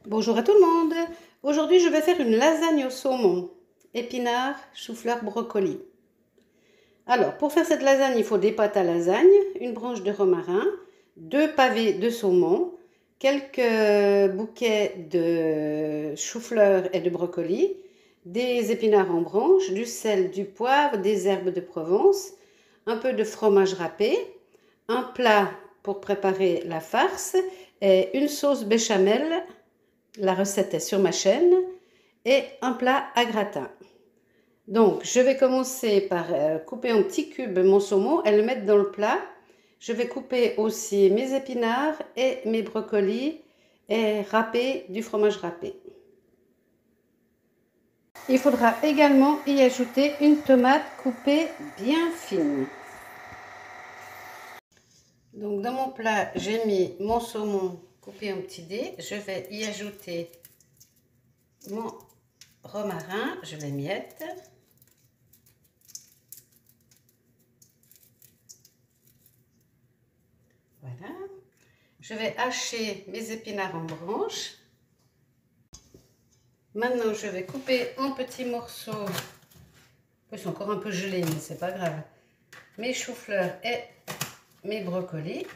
Bonjour à tout le monde. Aujourd'hui, je vais faire une lasagne au saumon, épinards, chou-fleur, brocoli. Alors, pour faire cette lasagne, il faut des pâtes à lasagne, une branche de romarin, 2 pavés de saumon, quelques bouquets de chou-fleur et de brocoli, des épinards en branches, du sel, du poivre, des herbes de Provence, un peu de fromage râpé, un plat pour préparer la farce et une sauce béchamel. La recette est sur ma chaîne et un plat à gratin. Donc, je vais commencer par couper en petits cubes mon saumon et le mettre dans le plat. Je vais couper aussi mes épinards et mes brocolis et râper du fromage râpé. Il faudra également y ajouter une tomate coupée bien fine. Donc, dans mon plat, j'ai mis mon saumon coupé en petits dés. Je vais y ajouter mon romarin, je l'émiette. Voilà. Je vais hacher mes épinards en branches. Maintenant, je vais couper en petits morceaux. Ils sont encore un peu gelés, mais c'est pas grave. Mes choux-fleurs et mes brocolis.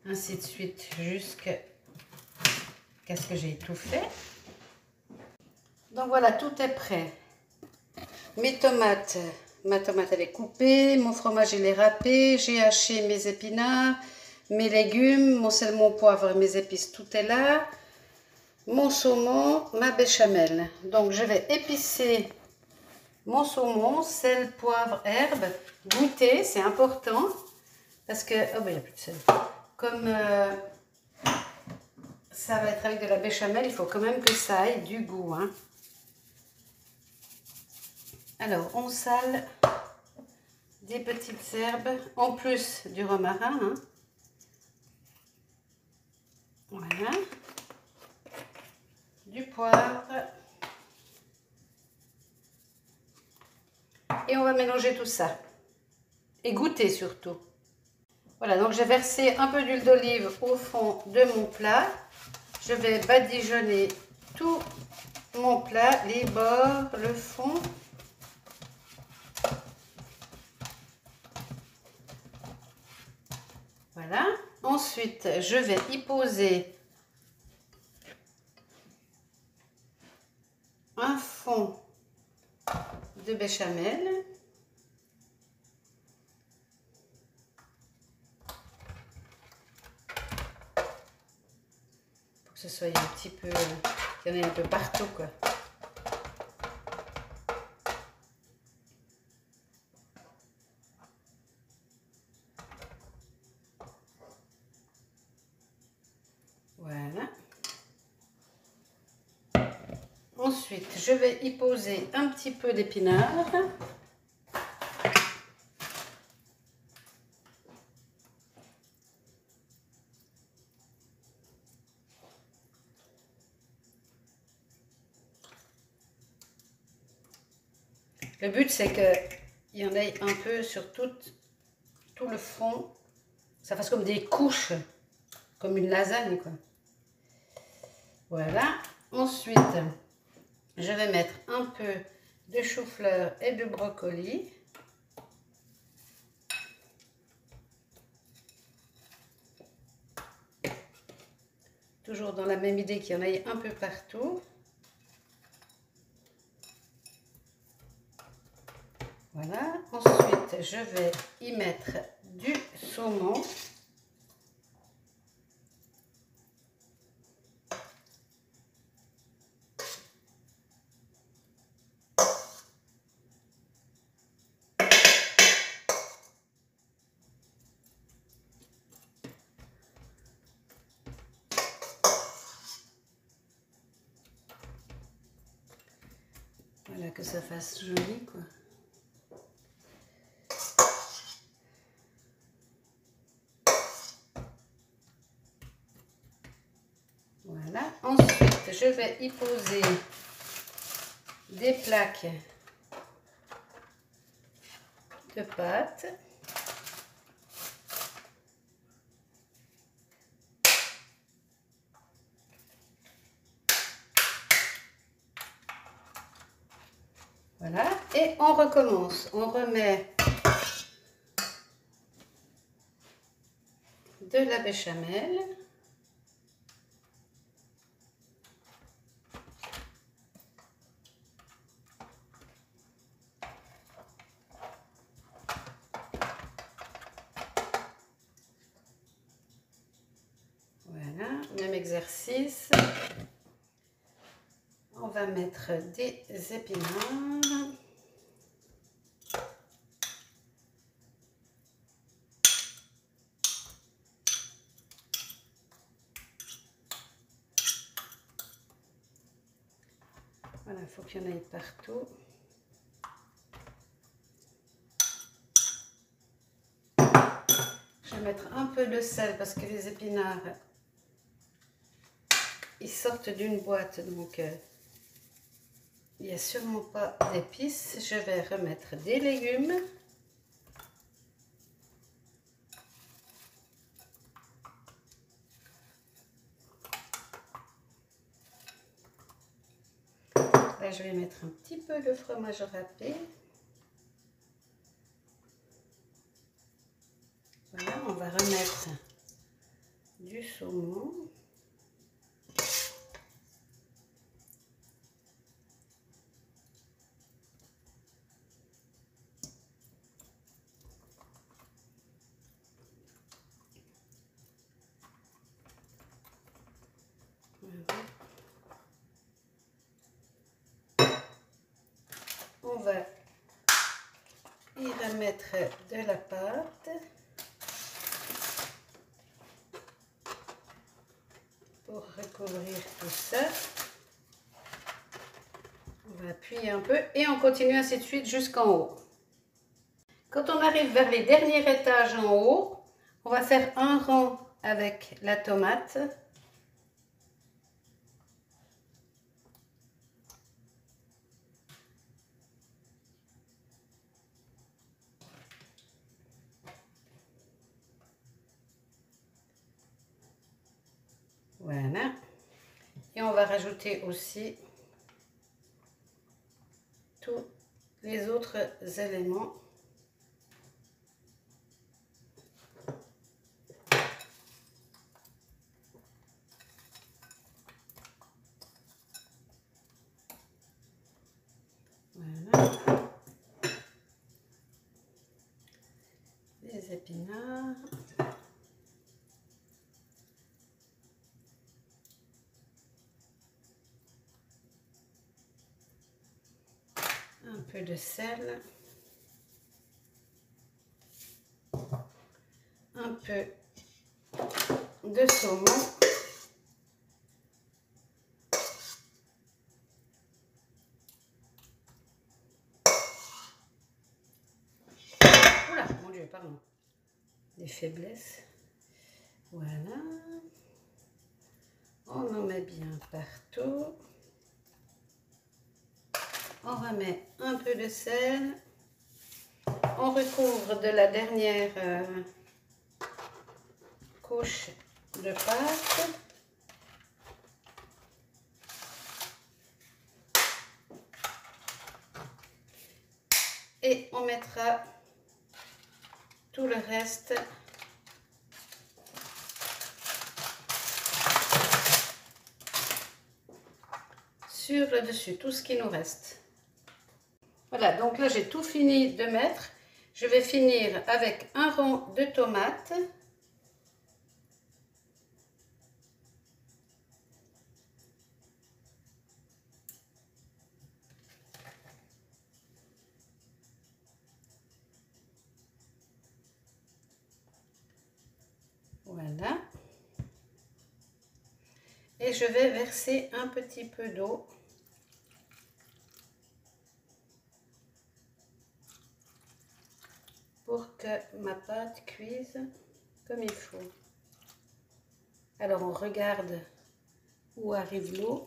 Ainsi de suite jusqu'à ce que j'ai tout fait. Donc voilà, tout est prêt. Mes tomates, ma tomate elle est coupée, mon fromage il est râpé, j'ai haché mes épinards, mes légumes, mon sel, mon poivre et mes épices, tout est là. Mon saumon, ma béchamel. Donc je vais épicer mon saumon, sel, poivre, herbe, goûter, c'est important parce que oh ben il n'y a plus de sel. Comme ça va être avec de la béchamel, il faut quand même que ça aille du goût, hein. Alors on sale des petites herbes en plus du romarin, hein. Voilà, du poivre. Et on va mélanger tout ça. Et goûter surtout. Voilà, donc j'ai versé un peu d'huile d'olive au fond de mon plat. Je vais badigeonner tout mon plat, les bords, le fond. Voilà. Ensuite, je vais y poser un fond de béchamel. Pour que ce soit un petit peu, qu'il y en ait un peu partout, quoi. Voilà. Ensuite, je vais y poser un petit peu d'épinards. Le but, c'est qu'il y en ait un peu sur tout le fond. Ça fasse comme des couches, comme une lasagne, quoi. Voilà. Ensuite, je vais mettre un peu de chou-fleur et de brocoli. Toujours dans la même idée qu'il y en ait un peu partout. Voilà. Ensuite, je vais y mettre du saumon. Voilà, que ça fasse joli, quoi. Voilà. Ensuite, je vais y poser des plaques de pâte. Voilà, et on recommence. On remet de la béchamel. Voilà, même exercice. On va mettre des épinards. Voilà, il faut qu'il y en ait partout. Je vais mettre un peu de sel parce que les épinards, ils sortent d'une boîte, donc il n'y a sûrement pas d'épices. Je vais remettre des légumes. Là, je vais mettre un petit peu de fromage râpé. Voilà, on va remettre du saumon. Voilà. On va y remettre de la pâte pour recouvrir tout ça. On va appuyer un peu et on continue ainsi de suite jusqu'en haut. Quand on arrive vers les derniers étages en haut, on va faire un rang avec la tomate. Voilà. Et on va rajouter aussi tous les autres éléments. Voilà. Les épinards. Un peu de sel. Un peu de saumon. Oula, mon Dieu, pardon. Des faiblesses. Voilà. On en met bien partout. On remet un peu de sel. On recouvre de la dernière couche de pâte. Et on mettra tout le reste sur le dessus, tout ce qui nous reste. Voilà, donc là j'ai tout fini de mettre. Je vais finir avec un rond de tomates. Voilà. Et je vais verser un petit peu d'eau. Pour que ma pâte cuise comme il faut. Alors on regarde où arrive l'eau.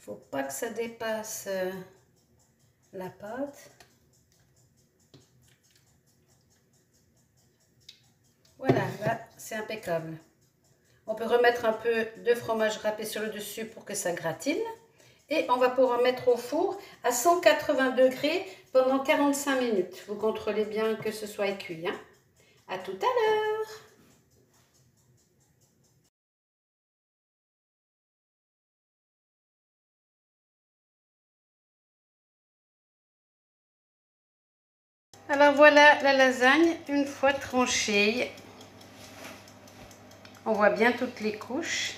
Faut pas que ça dépasse la pâte. Voilà, là c'est impeccable. On peut remettre un peu de fromage râpé sur le dessus pour que ça gratine. Et on va pouvoir mettre au four à 180 degrés pendant 45 minutes. Vous contrôlez bien que ce soit cuit. Hein. À tout à l'heure. Alors voilà la lasagne une fois tranchée. On voit bien toutes les couches.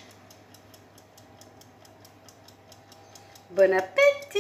Bon appétit!